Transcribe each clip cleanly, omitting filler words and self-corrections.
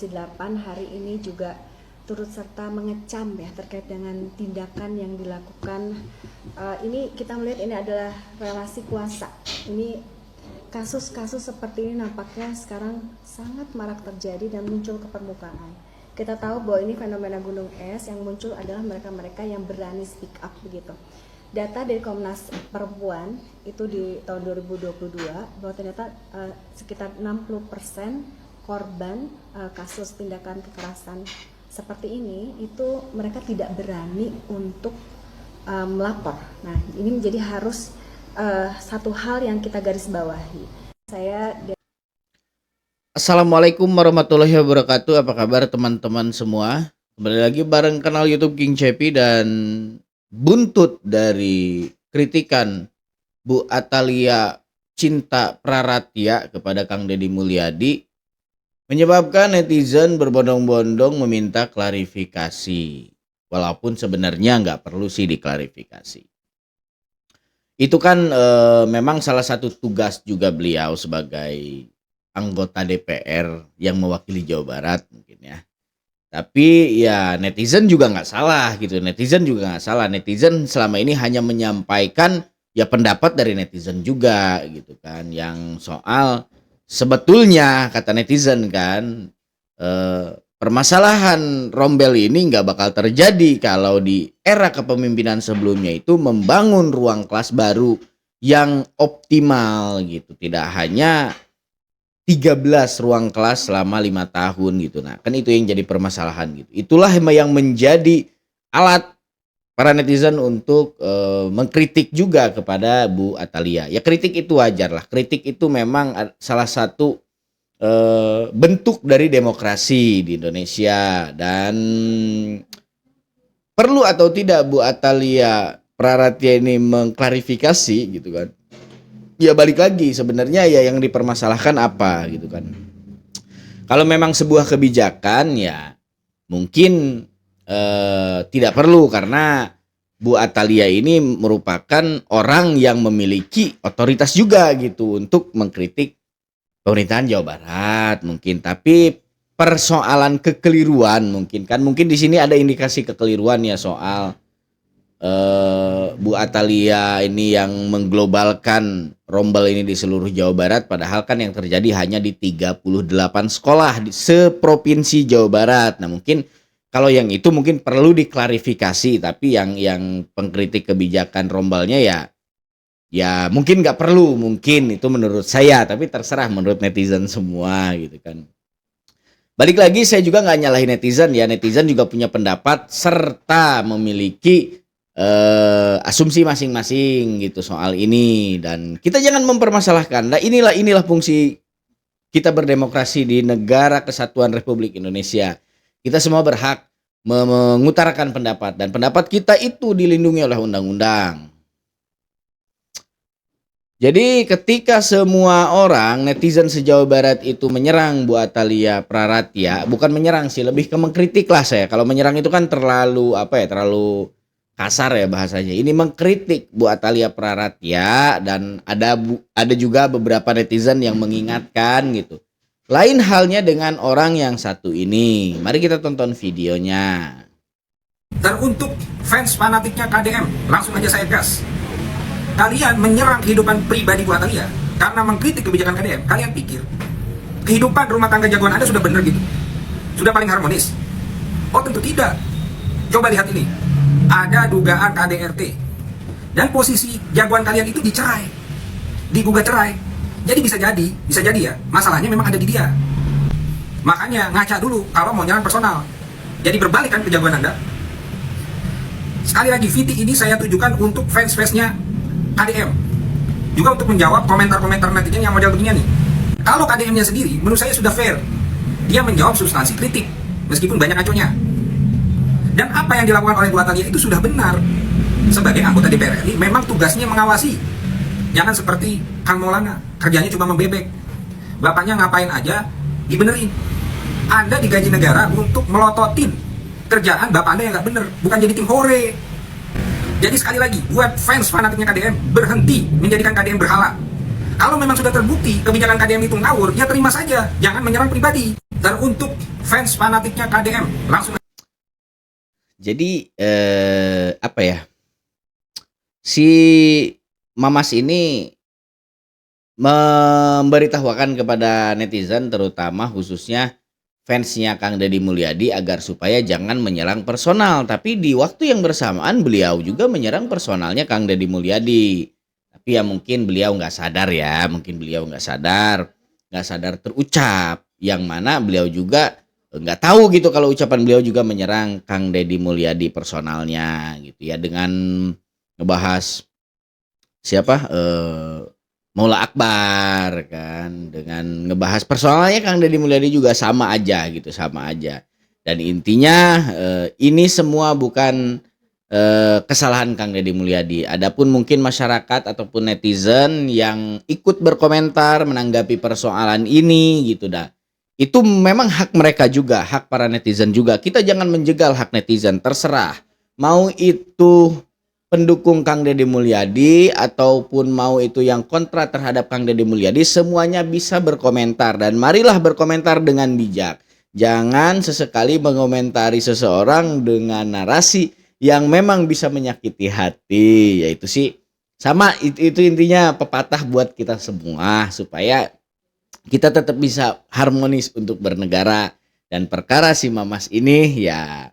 8 hari ini juga turut serta mengecam ya terkait dengan tindakan yang dilakukan. Ini kita melihat ini adalah relasi kuasa. Ini kasus-kasus seperti ini nampaknya sekarang sangat marak terjadi dan muncul ke permukaan. Kita tahu bahwa ini fenomena gunung es, yang muncul adalah mereka-mereka yang berani speak up begitu. Data dari Komnas Perempuan itu di tahun 2022 bahwa ternyata sekitar 60% korban kasus tindakan kekerasan seperti ini itu mereka tidak berani untuk melapor. Nah, ini menjadi harus satu hal yang kita garis bawahi. Assalamualaikum warahmatullahi wabarakatuh. Apa kabar teman-teman semua? Kembali lagi bareng kanal YouTube King Cepi, dan buntut dari kritikan Bu Atalia Cinta Praratya kepada Kang Deddy Mulyadi menyebabkan netizen berbondong-bondong meminta klarifikasi, walaupun sebenarnya nggak perlu sih diklarifikasi. Itu kan memang salah satu tugas juga beliau sebagai anggota DPR yang mewakili Jawa Barat mungkin ya. Tapi ya netizen juga nggak salah gitu, netizen juga nggak salah. Netizen selama ini hanya menyampaikan ya pendapat dari netizen juga gitu kan, yang soal sebetulnya kata netizen kan permasalahan Rombel ini nggak bakal terjadi kalau di era kepemimpinan sebelumnya itu membangun ruang kelas baru yang optimal gitu, tidak hanya 13 ruang kelas selama 5 tahun gitu. Nah kan itu yang jadi permasalahan gitu. Itulah yang menjadi alat para netizen untuk mengkritik juga kepada Bu Atalia. Ya kritik itu wajar lah. Kritik itu memang salah satu bentuk dari demokrasi di Indonesia. Dan perlu atau tidak Bu Atalia Praratya ini mengklarifikasi gitu kan. Ya balik lagi sebenarnya ya yang dipermasalahkan apa gitu kan. Kalau memang sebuah kebijakan ya mungkin tidak perlu, karena Bu Atalia ini merupakan orang yang memiliki otoritas juga gitu untuk mengkritik pemerintahan Jawa Barat mungkin. Tapi persoalan kekeliruan mungkin di sini ada indikasi kekeliruan ya soal Bu Atalia ini yang mengglobalkan Rombel ini di seluruh Jawa Barat, padahal kan yang terjadi hanya di 38 sekolah di seprovinsi Jawa Barat. Nah mungkin kalau yang itu mungkin perlu diklarifikasi, tapi yang pengkritik kebijakan Rombelnya ya mungkin nggak perlu, mungkin itu menurut saya, tapi terserah menurut netizen semua gitu kan. Balik lagi, saya juga nggak nyalahin netizen ya, netizen juga punya pendapat serta memiliki asumsi masing-masing gitu soal ini, dan kita jangan mempermasalahkan. Nah inilah fungsi kita berdemokrasi di negara kesatuan Republik Indonesia. Kita semua berhak mengutarakan pendapat, dan pendapat kita itu dilindungi oleh undang-undang. Jadi ketika semua orang netizen se-Jawa Barat itu menyerang Bu Atalia Praratya, bukan menyerang sih, lebih ke mengkritik lah saya. Kalau menyerang itu kan terlalu terlalu kasar ya bahasanya. Ini mengkritik Bu Atalia Praratya, dan ada juga beberapa netizen yang mengingatkan gitu. Lain halnya dengan orang yang satu ini. Mari kita tonton videonya. Dan untuk fans fanatiknya KDM, langsung aja saya gas. Kalian menyerang kehidupan pribadi Bu Atalia karena mengkritik kebijakan KDM. Kalian pikir kehidupan rumah tangga jagoan Anda sudah benar gitu? Sudah paling harmonis? Oh tentu tidak. Coba lihat ini. Ada dugaan KDRT. Dan posisi jagoan kalian itu dicerai. Digugat cerai. Jadi bisa jadi ya, masalahnya memang ada di dia. Makanya ngaca dulu kalau mau nyerang personal. Jadi berbalik kan ke jagoan Anda. Sekali lagi, VT ini saya tujukan untuk fans-fansnya KDM. Juga untuk menjawab komentar-komentar netizen yang model begini nih. Kalau KDM-nya sendiri, menurut saya sudah fair. Dia menjawab substansi kritik, meskipun banyak ngaconya. Dan apa yang dilakukan oleh Bu Atalia itu sudah benar. Sebagai anggota DPR RI, memang tugasnya mengawasi. Jangan seperti Kang Maulana, kerjanya cuma membebek. Bapaknya ngapain aja, dibenerin. Anda digaji negara untuk melototin kerjaan bapak Anda yang nggak bener, bukan jadi tim hore. Jadi sekali lagi, buat fans fanatiknya KDM, berhenti menjadikan KDM berhala. Kalau memang sudah terbukti kebijakan KDM itu ngawur, ya terima saja, jangan menyerang pribadi. Teruntuk fans fanatiknya KDM, langsung Jadi apa ya? Si Mamas ini memberitahukan kepada netizen, terutama khususnya fansnya Kang Deddy Mulyadi, agar supaya jangan menyerang personal. Tapi di waktu yang bersamaan beliau juga menyerang personalnya Kang Deddy Mulyadi. Tapi ya mungkin beliau nggak sadar ya, mungkin beliau nggak sadar terucap. Yang mana beliau juga nggak tahu gitu kalau ucapan beliau juga menyerang Kang Deddy Mulyadi personalnya gitu ya, dengan ngebahas siapa Maula Akbar kan, dengan ngebahas personalnya Kang Deddy Mulyadi juga sama aja gitu, sama aja. Dan intinya ini semua bukan kesalahan Kang Deddy Mulyadi. Adapun mungkin masyarakat ataupun netizen yang ikut berkomentar menanggapi persoalan ini gitu dah. Itu memang hak mereka juga, hak para netizen juga. Kita jangan menjegal hak netizen, terserah. Mau itu pendukung Kang Deddy Mulyadi ataupun mau itu yang kontra terhadap Kang Deddy Mulyadi, semuanya bisa berkomentar, dan marilah berkomentar dengan bijak. Jangan sesekali mengomentari seseorang dengan narasi yang memang bisa menyakiti hati. Yaitu sih sama, itu intinya pepatah buat kita semua supaya kita tetap bisa harmonis untuk bernegara. Dan perkara si Mamas ini ya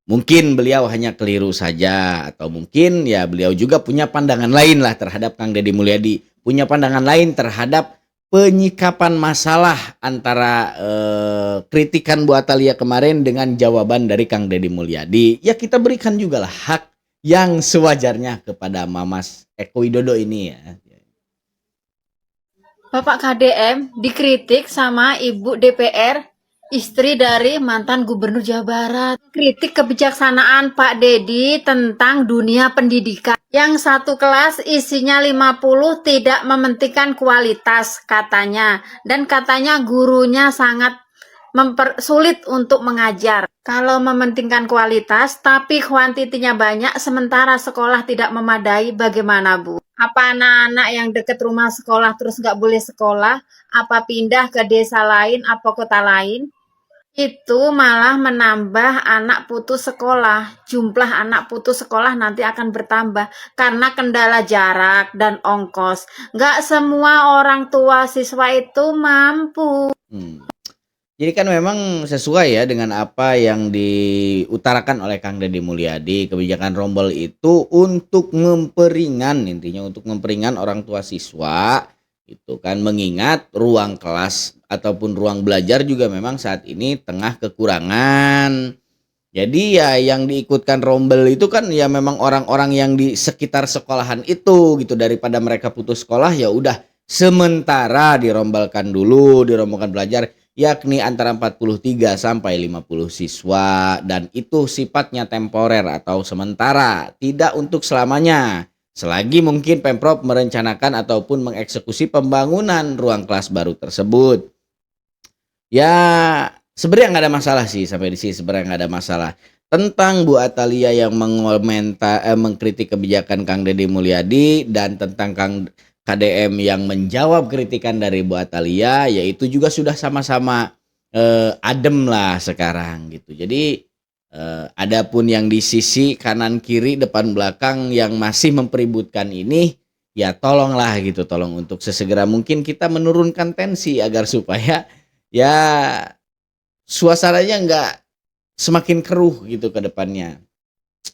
mungkin beliau hanya keliru saja, atau mungkin ya beliau juga punya pandangan lain lah terhadap Kang Deddy Mulyadi, punya pandangan lain terhadap penyikapan masalah antara kritikan Bu Atalia kemarin dengan jawaban dari Kang Deddy Mulyadi. Ya kita berikan juga lah hak yang sewajarnya kepada Mamas Eko Widodo ini ya. Bapak KDM dikritik sama Ibu DPR, istri dari mantan Gubernur Jawa Barat. Kritik kebijaksanaan Pak Deddy tentang dunia pendidikan. Yang satu kelas isinya 50 tidak mementingkan kualitas katanya. Dan katanya gurunya sangat sulit untuk mengajar. Kalau mementingkan kualitas tapi kuantitinya banyak sementara sekolah tidak memadai, bagaimana Bu? Apa anak-anak yang dekat rumah sekolah terus nggak boleh sekolah? Apa pindah ke desa lain, apa kota lain? Itu malah menambah anak putus sekolah. Jumlah anak putus sekolah nanti akan bertambah karena kendala jarak dan ongkos. Nggak semua orang tua siswa itu mampu. Jadi kan memang sesuai ya dengan apa yang diutarakan oleh Kang Deddy Mulyadi. Kebijakan rombel itu untuk memperingan, intinya untuk memperingan orang tua siswa itu kan, mengingat ruang kelas ataupun ruang belajar juga memang saat ini tengah kekurangan. Jadi ya yang diikutkan rombel itu kan ya memang orang-orang yang di sekitar sekolahan itu gitu, daripada mereka putus sekolah ya udah sementara dirombelkan dulu, dirombelkan belajar, yakni antara 43 sampai 50 siswa, dan itu sifatnya temporer atau sementara, tidak untuk selamanya. Selagi mungkin Pemprov merencanakan ataupun mengeksekusi pembangunan ruang kelas baru tersebut. Ya sebenarnya nggak ada masalah sih, sampai di sini sebenarnya nggak ada masalah. Tentang Bu Atalia yang mengkritik kebijakan Kang Deddy Mulyadi, dan tentang KDM yang menjawab kritikan dari Bu Atalia, yaitu juga sudah sama-sama adem lah sekarang gitu. Jadi adapun yang di sisi kanan kiri depan belakang yang masih mempeributkan ini, ya tolonglah gitu, tolong untuk sesegera mungkin kita menurunkan tensi agar supaya ya suasananya nggak semakin keruh gitu ke depannya.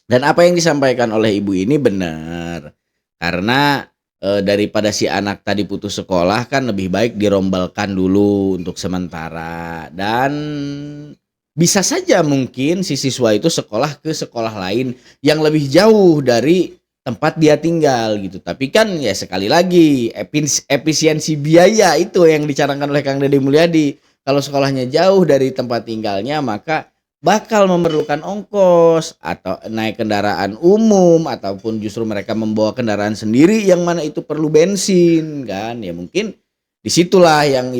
Dan apa yang disampaikan oleh ibu ini benar, karena daripada si anak tadi putus sekolah kan lebih baik dirombelkan dulu untuk sementara, dan bisa saja mungkin si siswa itu sekolah ke sekolah lain yang lebih jauh dari tempat dia tinggal gitu. Tapi kan ya sekali lagi efisiensi biaya itu yang dicanangkan oleh Kang Deddy Mulyadi. Kalau sekolahnya jauh dari tempat tinggalnya maka bakal memerlukan ongkos atau naik kendaraan umum, ataupun justru mereka membawa kendaraan sendiri yang mana itu perlu bensin kan. Ya mungkin disitulah yang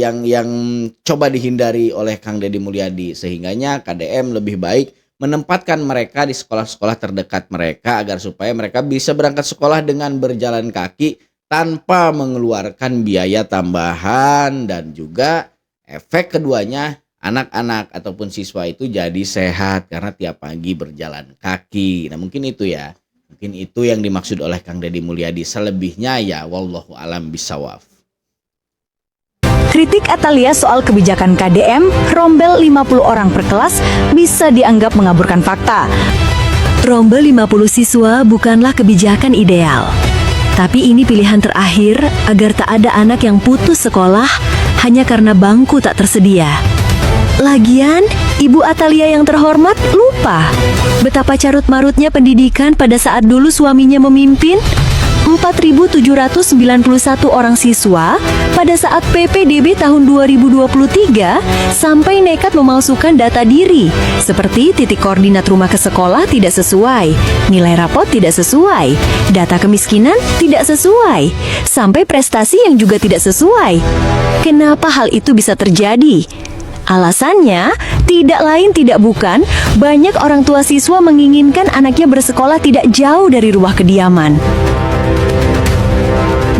coba dihindari oleh Kang Deddy Mulyadi, sehingganya KDM lebih baik menempatkan mereka di sekolah-sekolah terdekat mereka agar supaya mereka bisa berangkat sekolah dengan berjalan kaki tanpa mengeluarkan biaya tambahan, dan juga efek keduanya anak-anak ataupun siswa itu jadi sehat karena tiap pagi berjalan kaki. Nah mungkin itu ya, mungkin itu yang dimaksud oleh Kang Deddy Mulyadi. Selebihnya ya wallahu alam bisawab. Kritik Atalia soal kebijakan KDM, rombel 50 orang per kelas bisa dianggap mengaburkan fakta. Rombel 50 siswa bukanlah kebijakan ideal. Tapi ini pilihan terakhir agar tak ada anak yang putus sekolah hanya karena bangku tak tersedia. Lagian, Ibu Atalia yang terhormat lupa betapa carut-marutnya pendidikan pada saat dulu suaminya memimpin. 4.791 orang siswa pada saat PPDB tahun 2023 sampai nekat memalsukan data diri seperti titik koordinat rumah ke sekolah tidak sesuai, nilai rapot tidak sesuai, data kemiskinan tidak sesuai, sampai prestasi yang juga tidak sesuai. Kenapa hal itu bisa terjadi? Alasannya, tidak lain tidak bukan, banyak orang tua siswa menginginkan anaknya bersekolah tidak jauh dari rumah kediaman.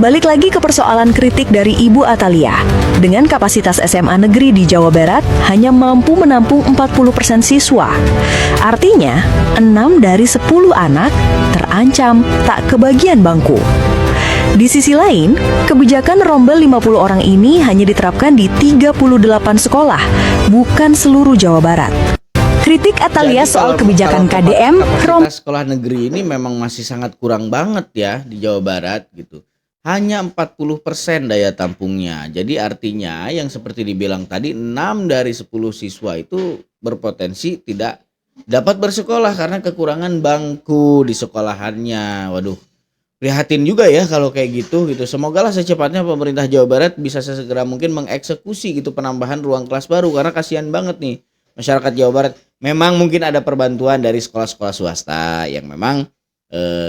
Balik lagi ke persoalan kritik dari Ibu Atalia. Dengan kapasitas SMA negeri di Jawa Barat hanya mampu menampung 40% siswa. Artinya, 6 dari 10 anak terancam tak kebagian bangku. Di sisi lain, kebijakan rombel 50 orang ini hanya diterapkan di 38 sekolah, bukan seluruh Jawa Barat. Kritik Atalia Jadi soal kalau- kebijakan kalau KDM, kapasitas sekolah negeri ini memang masih sangat kurang banget ya di Jawa Barat gitu. Hanya 40% daya tampungnya. Jadi artinya yang seperti dibilang tadi 6 dari 10 siswa itu berpotensi tidak dapat bersekolah karena kekurangan bangku di sekolahannya. Waduh, prihatin juga ya kalau kayak gitu. Semoga lah secepatnya pemerintah Jawa Barat bisa sesegera mungkin mengeksekusi gitu penambahan ruang kelas baru karena kasihan banget nih masyarakat Jawa Barat. Memang mungkin ada perbantuan dari sekolah-sekolah swasta yang memang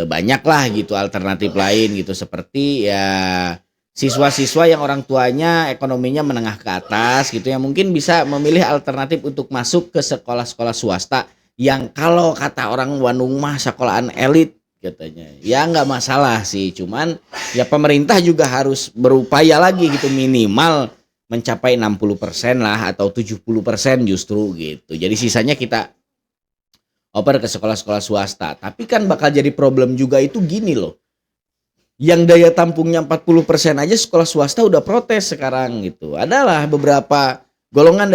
banyak lah gitu alternatif lain gitu seperti ya siswa-siswa yang orang tuanya ekonominya menengah ke atas gitu yang mungkin bisa memilih alternatif untuk masuk ke sekolah-sekolah swasta yang kalau kata orang Bandung mah sekolahan elit katanya. Ya nggak masalah sih, cuman ya pemerintah juga harus berupaya lagi gitu minimal mencapai 60% lah atau 70% justru gitu. Jadi sisanya kita oper ke sekolah-sekolah swasta. Tapi kan bakal jadi problem juga itu gini loh. Yang daya tampungnya 40% aja sekolah swasta udah protes sekarang gitu. Adalah beberapa golongan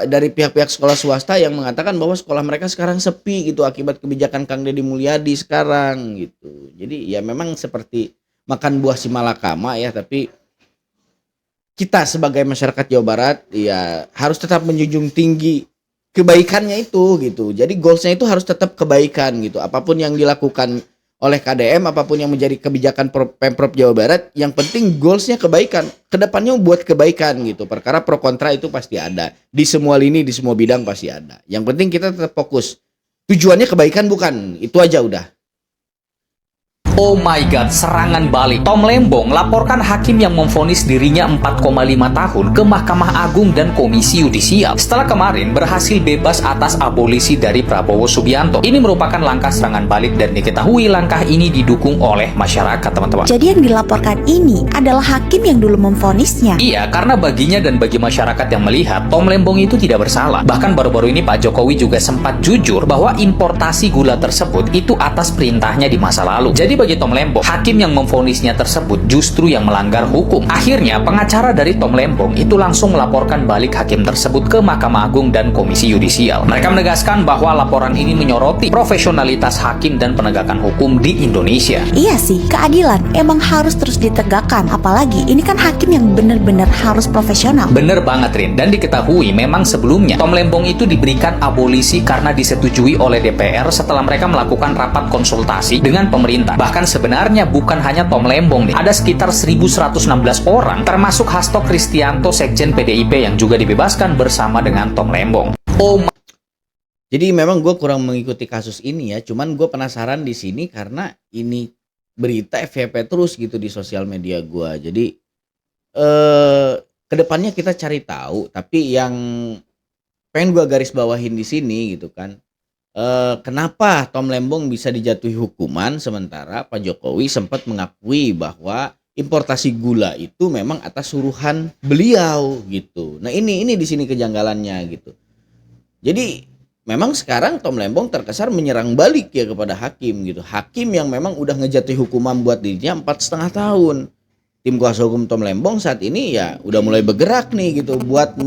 dari pihak-pihak sekolah swasta yang mengatakan bahwa sekolah mereka sekarang sepi gitu akibat kebijakan Kang Deddy Mulyadi sekarang gitu. Jadi ya memang seperti makan buah si malakama ya, tapi kita sebagai masyarakat Jawa Barat ya harus tetap menjunjung tinggi kebaikannya itu gitu. Jadi goalsnya itu harus tetap kebaikan gitu. Apapun yang dilakukan oleh KDM, apapun yang menjadi kebijakan Pemprov Jawa Barat, yang penting goalsnya kebaikan. Kedepannya buat kebaikan gitu. Perkara pro kontra itu pasti ada. Di semua lini, di semua bidang pasti ada. Yang penting kita tetap fokus. Tujuannya kebaikan bukan? Itu aja udah. Oh my god, serangan balik. Tom Lembong laporkan hakim yang memvonis dirinya 4,5 tahun ke Mahkamah Agung dan Komisi Yudisial setelah kemarin berhasil bebas atas abolisi dari Prabowo Subianto. Ini merupakan langkah serangan balik dan diketahui langkah ini didukung oleh masyarakat, teman-teman. Jadi yang dilaporkan ini adalah hakim yang dulu memvonisnya. Iya, karena baginya dan bagi masyarakat yang melihat Tom Lembong itu tidak bersalah. Bahkan baru-baru ini Pak Jokowi juga sempat jujur bahwa importasi gula tersebut itu atas perintahnya di masa lalu. Jadi bagi Tom Lembong, hakim yang memvonisnya tersebut justru yang melanggar hukum. Akhirnya, pengacara dari Tom Lembong itu langsung melaporkan balik hakim tersebut ke Mahkamah Agung dan Komisi Yudisial. Mereka menegaskan bahwa laporan ini menyoroti profesionalitas hakim dan penegakan hukum di Indonesia. Iya sih, keadilan emang harus terus ditegakkan. Apalagi ini kan hakim yang benar-benar harus profesional. Bener banget, Rin. Dan diketahui memang sebelumnya Tom Lembong itu diberikan abolisi karena disetujui oleh DPR setelah mereka melakukan rapat konsultasi dengan pemerintah. Bahkan sebenarnya bukan hanya Tom Lembong nih. Ada sekitar 1.116 orang termasuk Hasto Kristianto, Sekjen PDIP yang juga dibebaskan bersama dengan Tom Lembong. Oh my. Jadi memang gue kurang mengikuti kasus ini ya. Cuman gue penasaran di sini karena ini berita FYP terus gitu di sosial media gue. Jadi kedepannya kita cari tahu. Tapi yang pengen gue garis bawahin di sini gitu kan. Kenapa Tom Lembong bisa dijatuhi hukuman sementara Pak Jokowi sempat mengakui bahwa importasi gula itu memang atas suruhan beliau gitu. Nah ini di sini kejanggalannya gitu. Jadi memang sekarang Tom Lembong terkesan menyerang balik ya kepada hakim gitu. Hakim yang memang udah ngejatuhi hukuman buat dirinya 4,5 tahun. Tim kuasa hukum Tom Lembong saat ini ya udah mulai bergerak nih gitu buat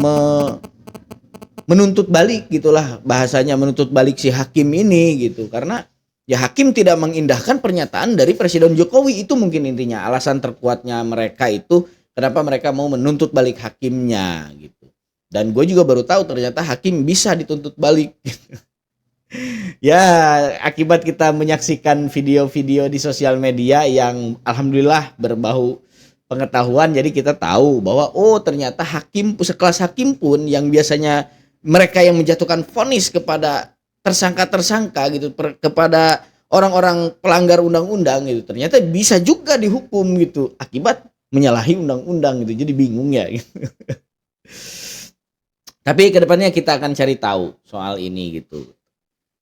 menuntut balik gitulah bahasanya, menuntut balik si hakim ini gitu. Karena ya hakim tidak mengindahkan pernyataan dari Presiden Jokowi, itu mungkin intinya alasan terkuatnya mereka itu kenapa mereka mau menuntut balik hakimnya gitu. Dan gue juga baru tahu ternyata hakim bisa dituntut balik. Ya akibat kita menyaksikan video-video di sosial media yang alhamdulillah berbau pengetahuan, jadi kita tahu bahwa oh ternyata hakim sekelas hakim pun yang biasanya mereka yang menjatuhkan vonis kepada tersangka-tersangka gitu, kepada orang-orang pelanggar undang-undang gitu, ternyata bisa juga dihukum gitu akibat menyalahi undang-undang gitu. Jadi bingung ya gitu. Tapi kedepannya kita akan cari tahu soal ini gitu.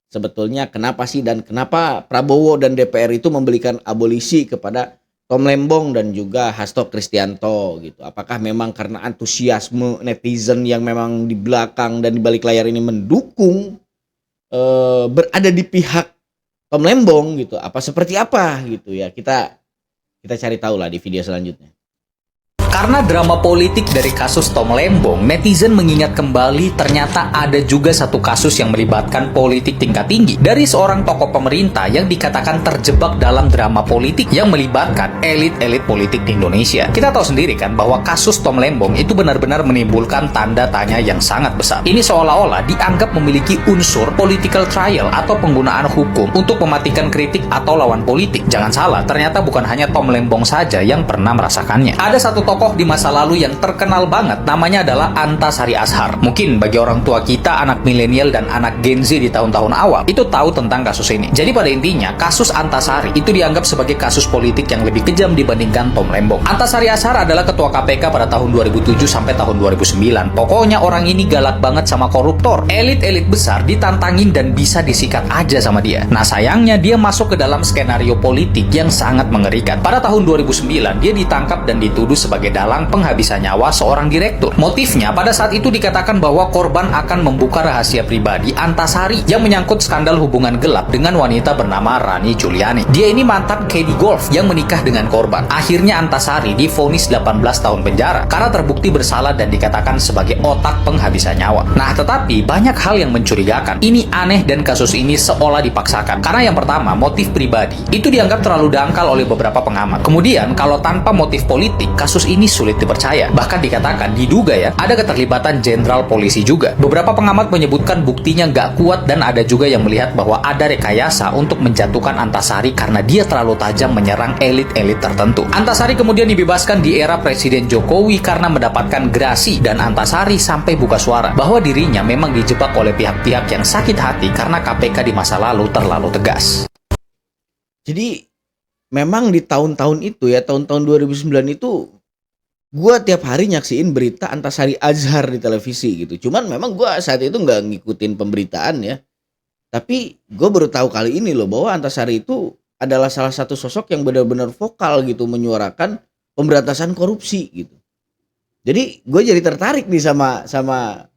Sebetulnya kenapa sih dan kenapa Prabowo dan DPR itu memberikan abolisi kepada Tom Lembong dan juga Hasto Kristianto gitu. Apakah memang karena antusiasme netizen yang memang di belakang dan di balik layar ini mendukung berada di pihak Tom Lembong gitu? Apa seperti apa gitu ya? Kita cari tahu lah di video selanjutnya. Karena drama politik dari kasus Tom Lembong, netizen mengingat kembali ternyata ada juga satu kasus yang melibatkan politik tingkat tinggi dari seorang tokoh pemerintah yang dikatakan terjebak dalam drama politik yang melibatkan elit-elit politik di Indonesia. Kita tahu sendiri kan bahwa kasus Tom Lembong itu benar-benar menimbulkan tanda tanya yang sangat besar. Ini seolah-olah dianggap memiliki unsur political trial atau penggunaan hukum untuk mematikan kritik atau lawan politik. Jangan salah, ternyata bukan hanya Tom Lembong saja yang pernah merasakannya. Ada satu tokoh di masa lalu yang terkenal banget, namanya adalah Antasari Azhar. Mungkin bagi orang tua kita, anak milenial dan anak Gen Z di tahun-tahun awal itu tahu tentang kasus ini. Jadi pada intinya, kasus Antasari itu dianggap sebagai kasus politik yang lebih kejam dibandingkan Tom Lembong. Antasari Azhar adalah ketua KPK pada tahun 2007 sampai tahun 2009. Pokoknya orang ini galak banget sama koruptor. Elit-elit besar ditantangin dan bisa disikat aja sama dia. Nah sayangnya dia masuk ke dalam skenario politik yang sangat mengerikan. Pada tahun 2009 dia ditangkap dan dituduh sebagai dalang penghabisan nyawa seorang direktur. Motifnya pada saat itu dikatakan bahwa korban akan membuka rahasia pribadi Antasari yang menyangkut skandal hubungan gelap dengan wanita bernama Rani Juliani. Dia ini mantan caddy golf yang menikah dengan korban. Akhirnya Antasari divonis 18 tahun penjara karena terbukti bersalah dan dikatakan sebagai otak penghabisan nyawa. Nah tetapi banyak hal yang mencurigakan. Ini aneh dan kasus ini seolah dipaksakan. Karena yang pertama, motif pribadi itu dianggap terlalu dangkal oleh beberapa pengamat. Kemudian kalau tanpa motif politik, kasus ini sulit dipercaya. Bahkan dikatakan diduga ya ada keterlibatan jenderal polisi juga. Beberapa pengamat menyebutkan buktinya nggak kuat dan ada juga yang melihat bahwa ada rekayasa untuk menjatuhkan Antasari karena dia terlalu tajam menyerang elit-elit tertentu. Antasari kemudian dibebaskan di era Presiden Jokowi karena mendapatkan grasi dan Antasari sampai buka suara bahwa dirinya memang dijebak oleh pihak-pihak yang sakit hati karena KPK di masa lalu terlalu tegas. Jadi memang di tahun-tahun itu ya, tahun-tahun 2009 itu gue tiap hari nyaksiin berita Antasari Azhar di televisi gitu. Cuman memang gue saat itu nggak ngikutin pemberitaan ya. Tapi gue baru tahu kali ini loh bahwa Antasari itu adalah salah satu sosok yang benar-benar vokal gitu menyuarakan pemberantasan korupsi gitu. Jadi gue jadi tertarik nih sama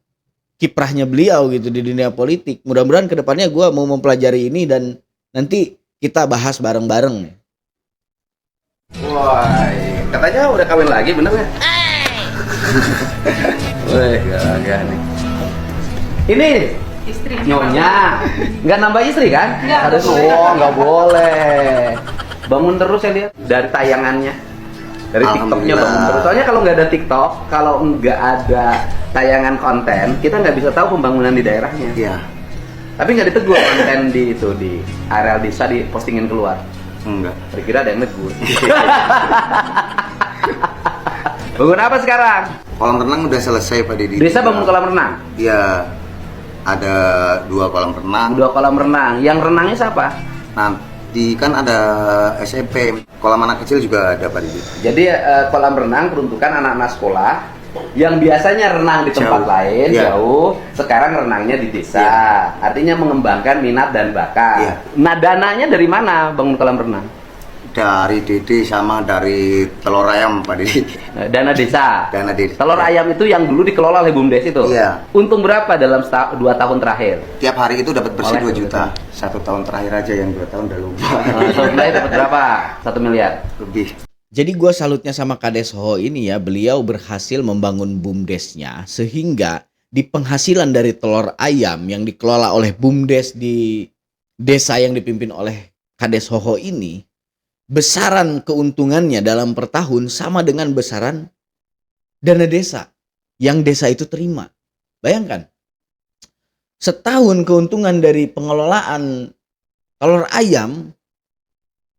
kiprahnya beliau gitu di dunia politik. Mudah-mudahan kedepannya gue mau mempelajari ini dan nanti kita bahas bareng-bareng nih. Wah, katanya udah kawin lagi, bener nggak? Wih, gak nih. Ini istri nyonya, nggak nambah istri kan? Harus, nggak boleh. Bangun terus ya lihat dari tayangannya, dari TikToknya bangun terus. Soalnya kalau nggak ada TikTok, kalau nggak ada tayangan konten, kita nggak bisa tahu pembangunan di daerahnya. Iya. Tapi nggak ditegur konten di itu di areal desa di postingin keluar. Enggak. Kira-kira ada yang negur. Bangun apa sekarang? Kolam renang udah selesai Pak Deddy. Desa bangun kolam renang? Iya. Ada 2 kolam renang. 2 kolam renang. Yang renangnya siapa? Nanti kan ada SMP. Kolam anak kecil juga ada Pak Deddy. Jadi kolam renang peruntukan anak-anak sekolah yang biasanya renang di tempat lain jauh, sekarang renangnya di desa. Artinya mengembangkan minat dan bakat. Nah dananya dari mana bangun kolam renang? Dari DD sama dari telur ayam Pak Didi. Dana desa. Dana desa. Telur ayam itu yang dulu dikelola oleh BUMDes itu. Iya. Untung berapa dalam 2 tahun terakhir? Tiap hari itu dapat bersih Oleh 2 juta. 1 tahun terakhir aja, yang 2 tahun udah lupa. Tahun terakhir dapat berapa? 1 miliar. Lebih. Jadi gue salutnya sama Kades Hoho ini ya, beliau berhasil membangun BUMDesnya sehingga di penghasilan dari telur ayam yang dikelola oleh BUMDes di desa yang dipimpin oleh Kades Hoho ini, besaran keuntungannya dalam per tahun sama dengan besaran dana desa yang desa itu terima. Bayangkan, setahun keuntungan dari pengelolaan telur ayam,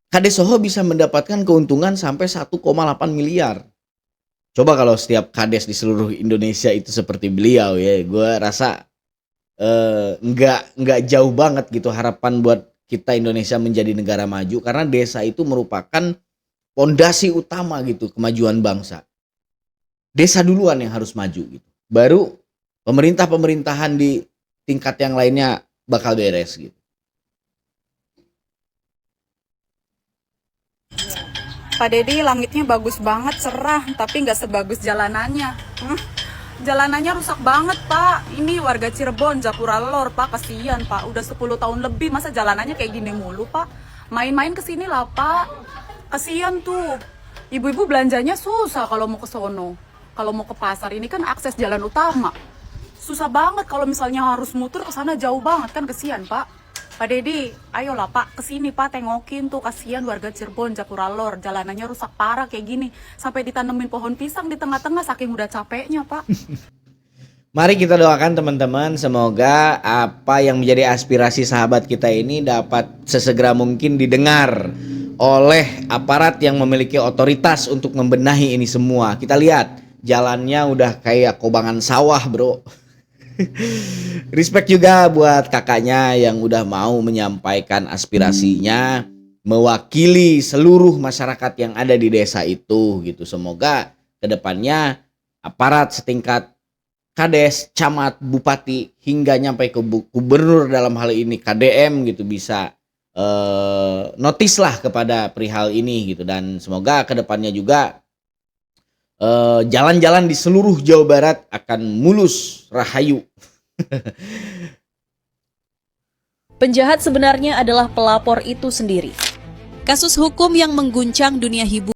Kades Hoho bisa mendapatkan keuntungan sampai 1,8 miliar. Coba kalau setiap kades di seluruh Indonesia itu seperti beliau ya, gue rasa nggak jauh banget gitu harapan buat kita Indonesia menjadi negara maju, karena desa itu merupakan fondasi utama gitu kemajuan bangsa. Desa duluan yang harus maju gitu. Baru pemerintahan di tingkat yang lainnya bakal beres gitu. Pak Dedi, langitnya bagus banget, cerah, tapi nggak sebagus jalanannya. Jalanannya rusak banget, Pak. Ini warga Cirebon, Japura Lor, Pak. Kasihan, Pak. Udah 10 tahun lebih, masa jalanannya kayak gini mulu, Pak. Main-main kesini lah, Pak. Kasihan tuh. Ibu-ibu belanjanya susah kalau mau ke sono. Kalau mau ke pasar, ini kan akses jalan utama. Susah banget kalau misalnya harus muter ke sana, jauh banget kan, kasihan, Pak. Pak Dedi, ayolah Pak, kesini Pak, tengokin tuh, kasihan warga Cirebon, Japura Lor, jalanannya rusak parah kayak gini, sampai ditanemin pohon pisang di tengah-tengah saking udah capeknya Pak. Mari kita doakan teman-teman, semoga apa yang menjadi aspirasi sahabat kita ini dapat sesegera mungkin didengar oleh aparat yang memiliki otoritas untuk membenahi ini semua. Kita lihat jalannya udah kayak kobangan sawah, bro. Respect juga buat kakaknya yang udah mau menyampaikan aspirasinya mewakili seluruh masyarakat yang ada di desa itu gitu. Semoga kedepannya aparat setingkat kades, camat, bupati hingga nyampe ke gubernur dalam hal ini KDM gitu bisa notice lah kepada perihal ini gitu. Dan semoga kedepannya juga jalan-jalan di seluruh Jawa Barat akan mulus rahayu. Penjahat sebenarnya adalah pelapor itu sendiri. Kasus hukum yang mengguncang dunia hiburan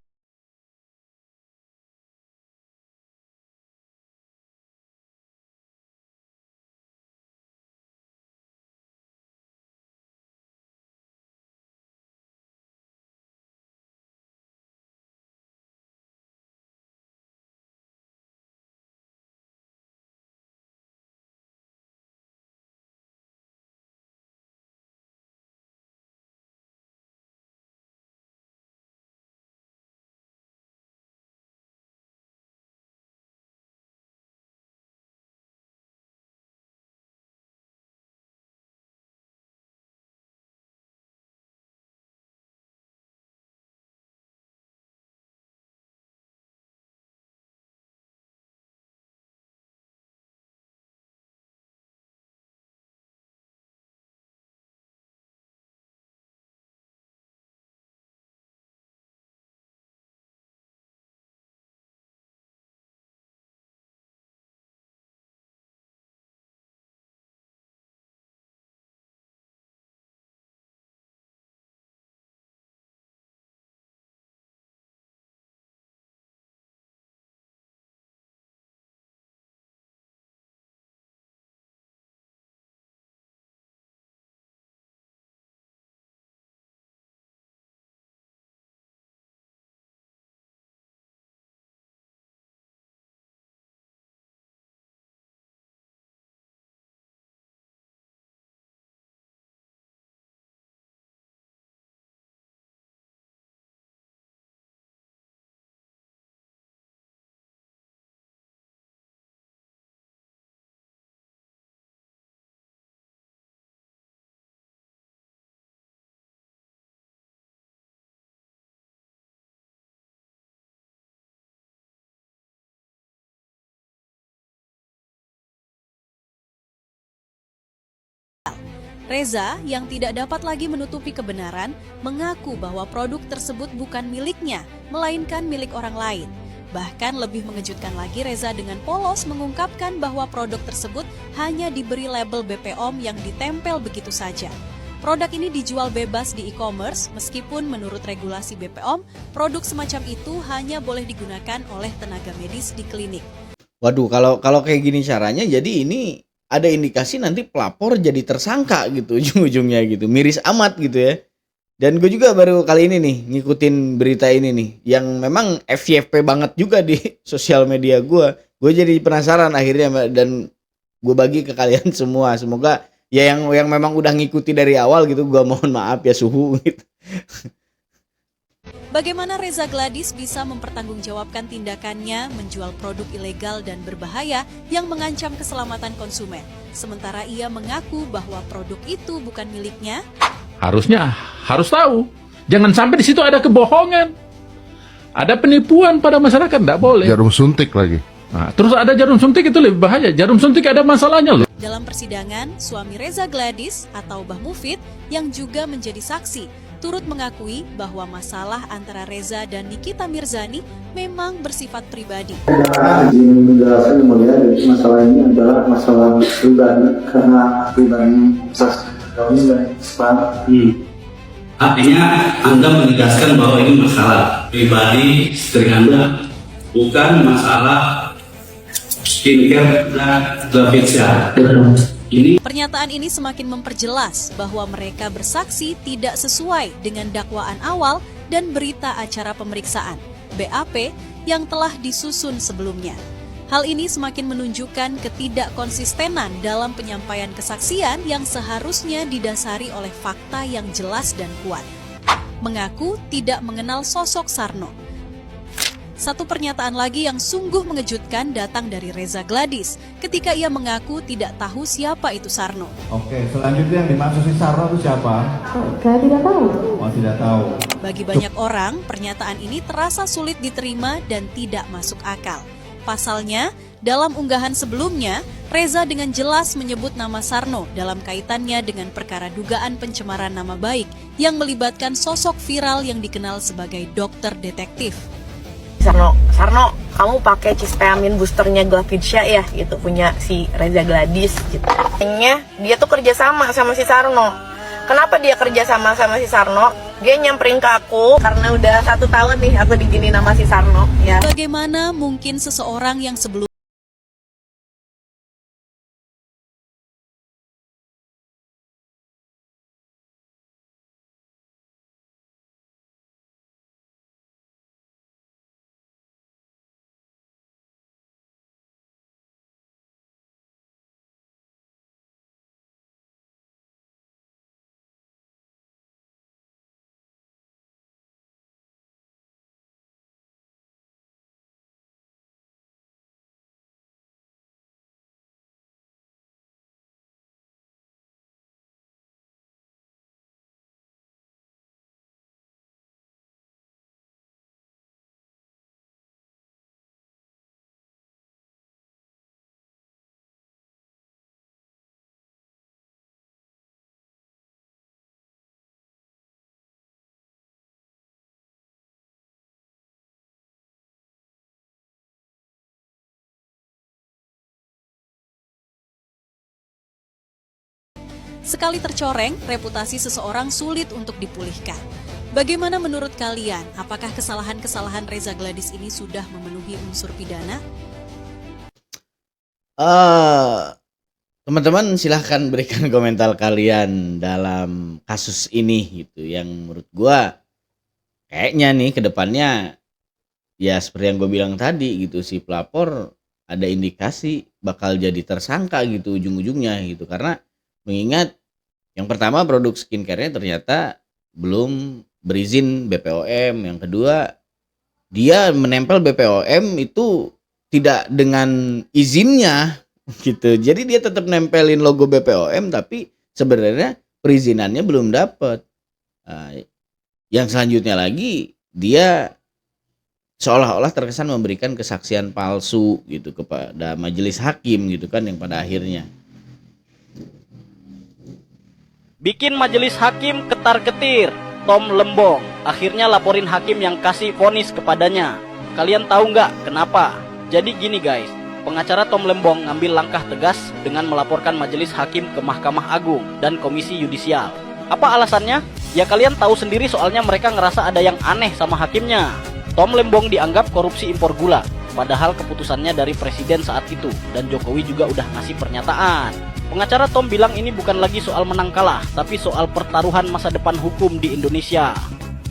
Reza, yang tidak dapat lagi menutupi kebenaran, mengaku bahwa produk tersebut bukan miliknya, melainkan milik orang lain. Bahkan lebih mengejutkan lagi, Reza dengan polos mengungkapkan bahwa produk tersebut hanya diberi label BPOM yang ditempel begitu saja. Produk ini dijual bebas di e-commerce, meskipun menurut regulasi BPOM, produk semacam itu hanya boleh digunakan oleh tenaga medis di klinik. Waduh, kalau kayak gini caranya, jadi ini ada indikasi nanti pelapor jadi tersangka gitu ujung-ujungnya gitu. Miris amat gitu ya. Dan gue juga baru kali ini nih ngikutin berita ini nih yang memang FYP banget juga di sosial media gue. Gue jadi penasaran akhirnya dan gue bagi ke kalian semua. Semoga ya yang memang udah ngikuti dari awal gitu, gue mohon maaf ya suhu gitu. Bagaimana Reza Gladys bisa mempertanggungjawabkan tindakannya menjual produk ilegal dan berbahaya yang mengancam keselamatan konsumen, sementara ia mengaku bahwa produk itu bukan miliknya? Harusnya harus tahu. Jangan sampai di situ ada kebohongan. Ada penipuan pada masyarakat, tidak boleh. Jarum suntik lagi. Nah, terus ada jarum suntik, itu lebih bahaya. Jarum suntik ada masalahnya loh. Dalam persidangan, suami Reza Gladys atau Bah Mufid yang juga menjadi saksi turut mengakui bahwa masalah antara Reza dan Nikita Mirzani memang bersifat pribadi. Izin menjelaskan mulia, masalah ini adalah masalah pribadi karena pribadi saksi kami dan Artinya Anda menegaskan bahwa ini masalah pribadi istri Anda, bukan masalah skincare dan Glavitsia. Pernyataan ini semakin memperjelas bahwa mereka bersaksi tidak sesuai dengan dakwaan awal dan berita acara pemeriksaan BAP yang telah disusun sebelumnya. Hal ini semakin menunjukkan ketidakkonsistenan dalam penyampaian kesaksian yang seharusnya didasari oleh fakta yang jelas dan kuat. Mengaku tidak mengenal sosok Sarno. Satu pernyataan lagi yang sungguh mengejutkan datang dari Reza Gladys ketika ia mengaku tidak tahu siapa itu Sarno. Oke, selanjutnya yang dimaksud si Sarno itu siapa? Saya tidak tahu. Oh, tidak tahu. Bagi banyak orang, pernyataan ini terasa sulit diterima dan tidak masuk akal. Pasalnya, dalam unggahan sebelumnya, Reza dengan jelas menyebut nama Sarno dalam kaitannya dengan perkara dugaan pencemaran nama baik yang melibatkan sosok viral yang dikenal sebagai dokter detektif. Sarno, kamu pakai Cispeamin boosternya Glavitsia ya, gitu, punya si Reza Gladys gitu. Kayaknya dia tuh kerja sama si Sarno. Kenapa dia kerja sama si Sarno? Dia nyamperin ke aku karena udah 1 tahun nih aku digini nama si Sarno. Ya. Bagaimana mungkin seseorang yang sebelum sekali tercoreng, reputasi seseorang sulit untuk dipulihkan. Bagaimana menurut kalian? Apakah kesalahan-kesalahan Reza Gladys ini sudah memenuhi unsur pidana? Teman-teman silahkan berikan komentar kalian dalam kasus ini gitu. Yang menurut gua kayaknya nih ke depannya ya seperti yang gue bilang tadi gitu, si pelapor ada indikasi bakal jadi tersangka gitu ujung-ujungnya gitu, karena mengingat yang pertama produk skincare-nya ternyata belum berizin BPOM, yang kedua dia menempel BPOM itu tidak dengan izinnya gitu. Jadi dia tetap nempelin logo BPOM tapi sebenarnya perizinannya belum dapat. Yang selanjutnya lagi dia seolah-olah terkesan memberikan kesaksian palsu gitu kepada majelis hakim gitu kan, yang pada akhirnya Bikin majelis hakim ketar-ketir. Tom Lembong akhirnya laporin hakim yang kasih vonis kepadanya. Kalian tahu nggak kenapa? Jadi gini guys, pengacara Tom Lembong ngambil langkah tegas dengan melaporkan majelis hakim ke Mahkamah Agung dan Komisi Yudisial. Apa alasannya? Ya kalian tahu sendiri, soalnya mereka ngerasa ada yang aneh sama hakimnya. Tom Lembong dianggap korupsi impor gula, padahal keputusannya dari presiden saat itu, dan Jokowi juga udah ngasih pernyataan. Pengacara Tom bilang ini bukan lagi soal menang kalah, tapi soal pertaruhan masa depan hukum di Indonesia.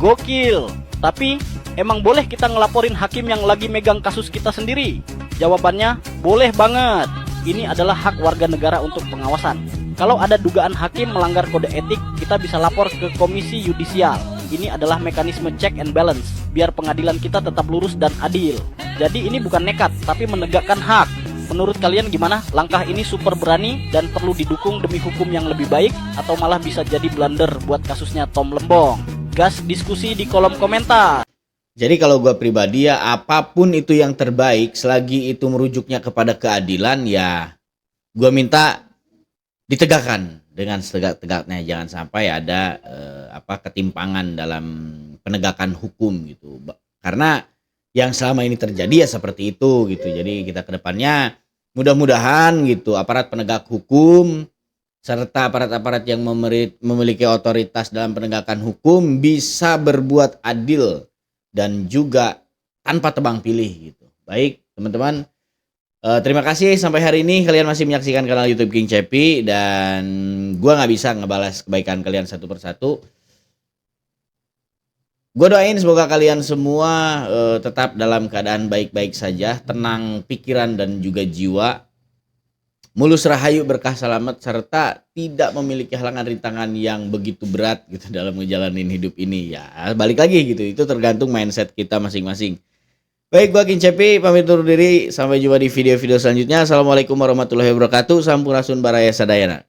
Gokil. Tapi, emang boleh kita ngelaporin hakim yang lagi megang kasus kita sendiri? Jawabannya, boleh banget. Ini adalah hak warga negara untuk pengawasan. Kalau ada dugaan hakim melanggar kode etik, kita bisa lapor ke Komisi Yudisial. Ini adalah mekanisme check and balance, biar pengadilan kita tetap lurus dan adil. Jadi ini bukan nekat, tapi menegakkan hak. Menurut kalian gimana? Langkah ini super berani dan perlu didukung demi hukum yang lebih baik, atau malah bisa jadi blunder buat kasusnya Tom Lembong? Gas diskusi di kolom komentar. Jadi kalau gue pribadi ya, apapun itu yang terbaik selagi itu merujuknya kepada keadilan, ya gue minta ditegakkan dengan setegak-tegaknya. Jangan sampai ada ketimpangan dalam penegakan hukum gitu. Karena yang selama ini terjadi ya seperti itu gitu. Jadi kita ke depannya mudah-mudahan gitu aparat penegak hukum serta aparat-aparat yang memiliki otoritas dalam penegakan hukum bisa berbuat adil dan juga tanpa tebang pilih gitu. Baik teman-teman, terima kasih sampai hari ini kalian masih menyaksikan kanal YouTube King Cepi, dan gua nggak bisa ngebalas kebaikan kalian satu persatu. Gue doain semoga kalian semua tetap dalam keadaan baik-baik saja, tenang pikiran dan juga jiwa, mulus rahayu berkah selamat, serta tidak memiliki halangan rintangan yang begitu berat gitu dalam ngejalanin hidup ini. Ya balik lagi gitu, itu tergantung mindset kita masing-masing. Baik, gue King Cepi pamit undur diri, sampai jumpa di video-video selanjutnya. Assalamualaikum warahmatullahi wabarakatuh. Sampurasun Baraya Sadayana.